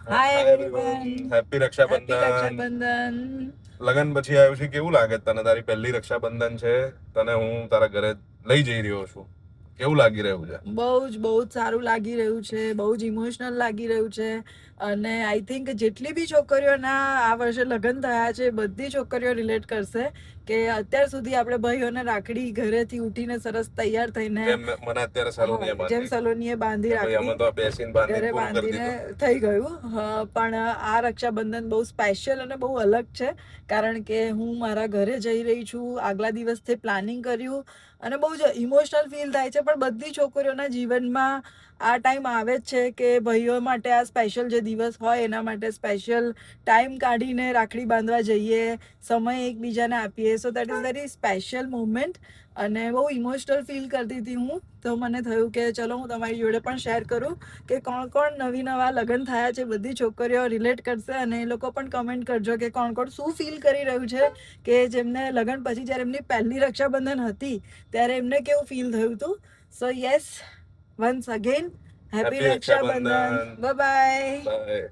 હાય everyone, happy happy Rakshabandhan. Rakshabandhan. લગન પછી આવ્યું છે, કેવું લાગે તને? તારી પહેલી રક્ષાબંધન છે, તને હું તારા ઘરે લઈ જઈ રહ્યો છું. કેવું લાગી રહ્યું છે? બહુ જ સારું લાગી રહ્યું છે, બહુ જ ઇમોશનલ લાગી રહ્યું છે. અને આઈ થિંક જેટલી બી છોકરીઓના આ વર્ષે લગ્ન થયા છે, બધી છોકરીઓ રિલેટ કરશે કે અત્યાર સુધી આપણે ભાઈઓને રાખડી ઘરેથી ઉઠીને સરસ તૈયાર થઈને મને અત્યારે સલોનીએ જેમ બાંધી સલોનીએ બાંધી કે ભાઈ અમે રાખડી તો બેસીને બાંધીને ઘરે પૂરું કરી બાંધીને દીધું. થઈ ગયું. પણ આ રક્ષાબંધન બહુ સ્પેશિયલ અને બહુ અલગ છે, કારણ કે હું મારા ઘરે જઈ રહી છું. આગલા દિવસથી પ્લાનિંગ કર્યું અને બહુ જ ઇમોશનલ ફીલ થાય છે. પણ બધી છોકરીઓના જીવનમાં આ ટાઈમ આવે જ છે કે ભાઈઓ માટે આ સ્પેશિયલ જે દિવસ હોય એના માટે સ્પેશિયલ ટાઈમ કાઢીને રાખડી બાંધવા જઈએ, સમય એકબીજાને આપીએ. So that is very special moment અને બહુ ઇમોશનલ ફીલ કરતી હતી હું. તો મને થયું કે ચલો હું તમારી જોડે પણ શેર કરું કે કોણ કોણ નવા લગ્ન થયા છે. બધી છોકરીઓ રિલેટ કરશે અને એ લોકો પણ કમેન્ટ કરજો કે કોણ શું ફીલ કરી રહ્યું છે, કે જેમને લગ્ન પછી જ્યારે એમની પહેલી રક્ષાબંધન હતી ત્યારે એમને કેવું ફીલ થયું હતું. So yes, once again happy happy Rakshabandhan. Rakshabandhan. Bye bye. By.